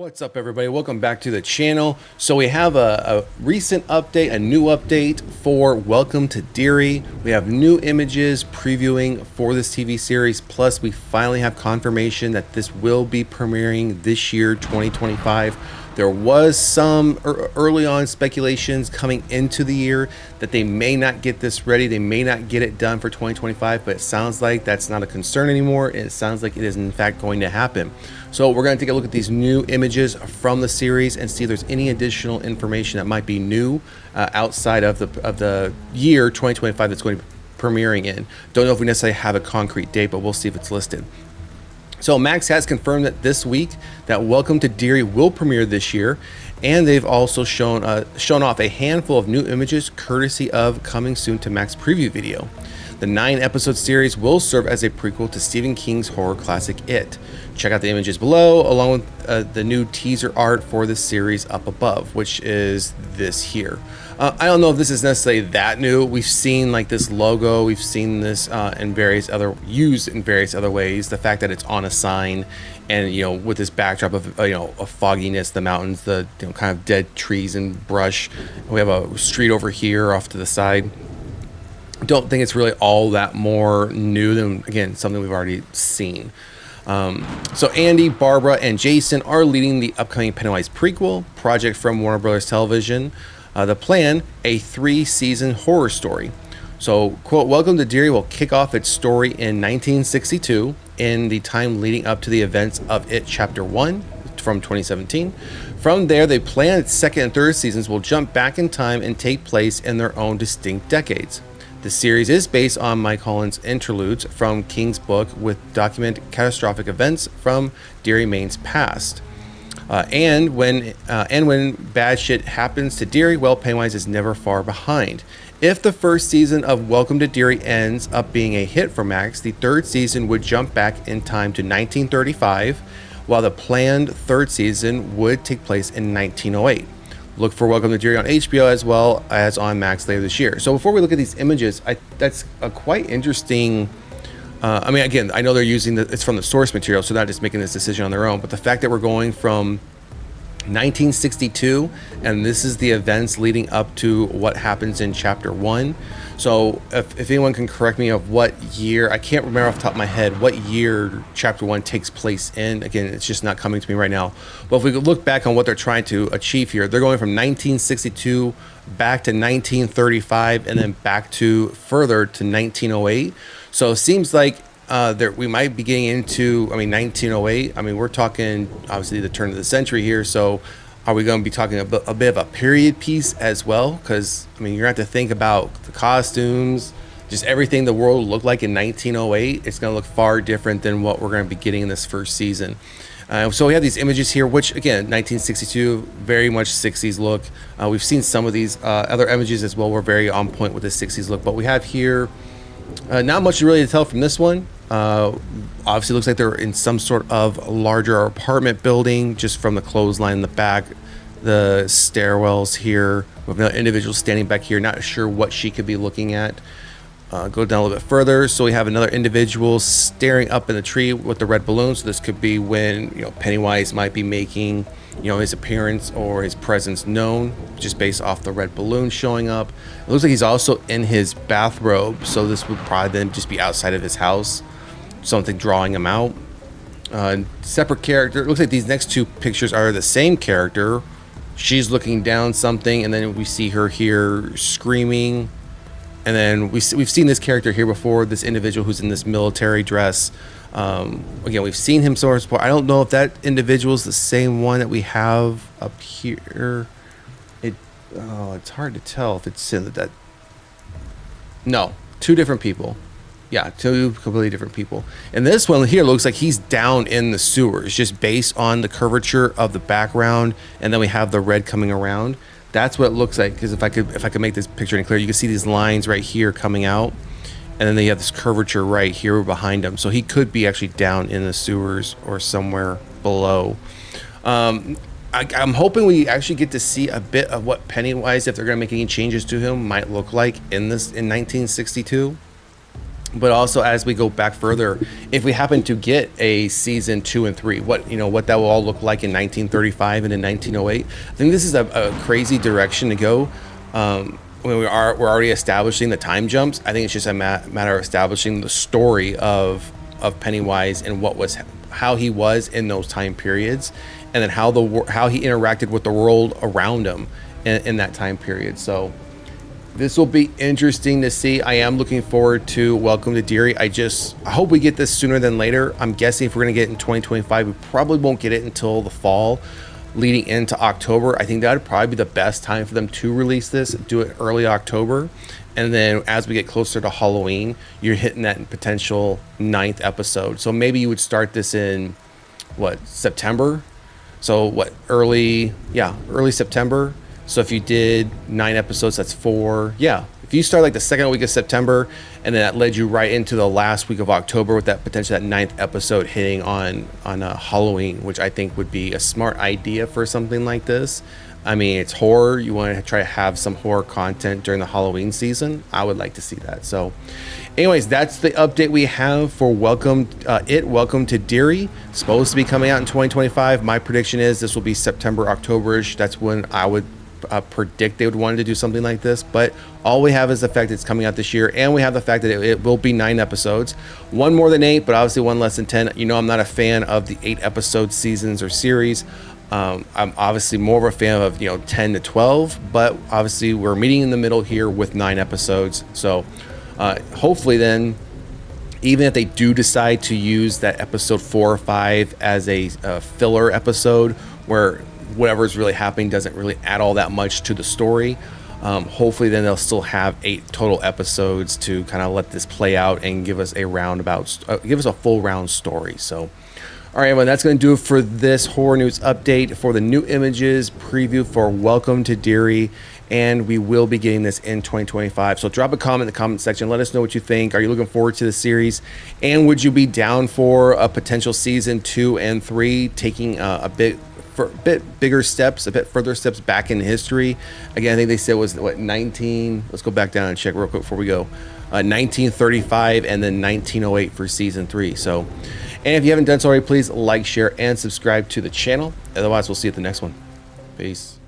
What's up, everybody? Welcome back to the channel. So we have a recent update, a new update for Welcome to Derry. We have new images previewing for this TV series. Plus, we finally have confirmation that this will be premiering this year, 2025. There was some early on speculations coming into the year that they may not get this ready. They may not get it done for 2025, but it sounds like that's not a concern anymore. It sounds like it is in fact going to happen. So we're going to take a look at these new images from the series and see if there's any additional information that might be new outside of the year 2025 that's going to be premiering in. Don't know if we necessarily have a concrete date, but we'll see if it's listed. So Max has confirmed that this week that Welcome to Derry will premiere this year, and they've also shown off a handful of new images courtesy of coming soon to Max preview video. The 9-episode series will serve as a prequel to Stephen King's horror classic It. Check out the images below, along with the new teaser art for this series up above, which is this here. I don't know if this is necessarily that new. We've seen like this logo, we've seen this used in various other ways. The fact that it's on a sign, and with this backdrop of a fogginess, the mountains, the kind of dead trees and brush. We have a street over here off to the side. Don't think it's really all that more new than, again, something we've already seen. So Andy, Barbara, and Jason are leading the upcoming Pennywise prequel project from Warner Brothers Television. The plan, a 3-season horror story. So, quote, Welcome to Derry will kick off its story in 1962 in the time leading up to the events of It Chapter 1 from 2017. From there, they plan its second and third seasons will jump back in time and take place in their own distinct decades. The series is based on Mike Holland's interludes from King's book, with document catastrophic events from Derry, Maine's past. And when bad shit happens to Derry, well, Pennywise is never far behind. If the first season of Welcome to Derry ends up being a hit for Max, the third season would jump back in time to 1935, while the planned third season would take place in 1908. Look for Welcome to Derry on HBO as well as on Max later this year. So before we look at these images, that's a quite interesting. Again, I know they're using it's from the source material, so they're not just making this decision on their own. But the fact that we're going from 1962, and this is the events leading up to what happens in Chapter 1. So if anyone can correct me of what year, I can't remember off the top of my head what year Chapter 1 takes place in. Again, it's just not coming to me right now. But if we could look back on what they're trying to achieve here, they're going from 1962 back to 1935 and then back to further to 1908. So it seems like we might be getting into, 1908. We're talking obviously the turn of the century here. So are we going to be talking a bit of a period piece as well? Because, you're going to have to think about the costumes, just everything the world looked like in 1908. It's going to look far different than what we're going to be getting in this first season. So we have these images here, which, again, 1962, very much 60s look. We've seen some of these other images as well. We're very on point with the 60s look. But we have here not much really to tell from this one. Obviously looks like they're in some sort of larger apartment building, just from the clothesline in the back, the stairwells here. We have another individual standing back here, not sure what she could be looking at. Go down a little bit further. So we have another individual staring up in the tree with the red balloon. So this could be when Pennywise might be making his appearance or his presence known, just based off the red balloon showing up. It looks like he's also in his bathrobe, so this would probably then just be outside of his house, something drawing him out. Separate character. It looks like these next two pictures are the same character. She's looking down something, and then we see her here screaming. And then we've seen this character here before, this individual who's in this military dress. Again, we've seen him somewhere before. I don't know if that individual is the same one that we have up here. It's hard to tell if it's in that. No, two different people. Yeah, two completely different people. And this one here looks like he's down in the sewers, just based on the curvature of the background, and then we have the red coming around. That's what it looks like. Because if I could make this picture any clearer, you can see these lines right here coming out, and then they have this curvature right here behind him. So he could be actually down in the sewers or somewhere below. I'm hoping we actually get to see a bit of what Pennywise, if they're going to make any changes to him, might look like in 1962. But also, as we go back further, if we happen to get a season 2 and 3, what that will all look like in 1935 and in 1908. I think this is a crazy direction to go. When we're already establishing the time jumps. I think it's just a matter of establishing the story of Pennywise and how he was in those time periods, and then how he interacted with the world around him in that time period. So this will be interesting to see. I am looking forward to Welcome to Derry. I hope we get this sooner than later. I'm guessing if we're going to get it in 2025, we probably won't get it until the fall, leading into October. I think that would probably be the best time for them to release this, do it early October. And then as we get closer to Halloween, you're hitting that potential 9th episode. So maybe you would start this in, September? So early September. So if you did 9 episodes, that's 4. Yeah. If you start like the second week of September, and then that led you right into the last week of October with that 9th episode hitting on Halloween, which I think would be a smart idea for something like this. I mean, it's horror. You want to try to have some horror content during the Halloween season. I would like to see that. So anyways, that's the update we have for Welcome to Derry. Supposed to be coming out in 2025. My prediction is this will be September, October-ish. That's when I would predict they would want to do something like this. But all we have is the fact that it's coming out this year, and we have the fact that it will be 9 episodes, one more than 8, but obviously one less than 10. I'm not a fan of the 8 episode seasons or series. I'm obviously more of a fan of 10 to 12, but obviously we're meeting in the middle here with 9 episodes. So hopefully then, even if they do decide to use that episode 4 or 5 as a filler episode where whatever's really happening doesn't really add all that much to the story, hopefully then they'll still have 8 total episodes to kind of let this play out and give us a full round story. So all right, everyone, that's going to do it for this horror news update for the new images preview for Welcome to Derry, and we will be getting this in 2025. So drop a comment in the comment section. Let us know what you think. Are you looking forward to the series? And would you be down for a potential season 2 and 3, taking a bit bigger steps, a bit further steps back in history? Again, I think they said it was 19. Let's go back down and check real quick before we go. 1935 and then 1908 for season 3. So, and if you haven't done so already, please like, share, and subscribe to the channel. Otherwise, we'll see you at the next one. Peace.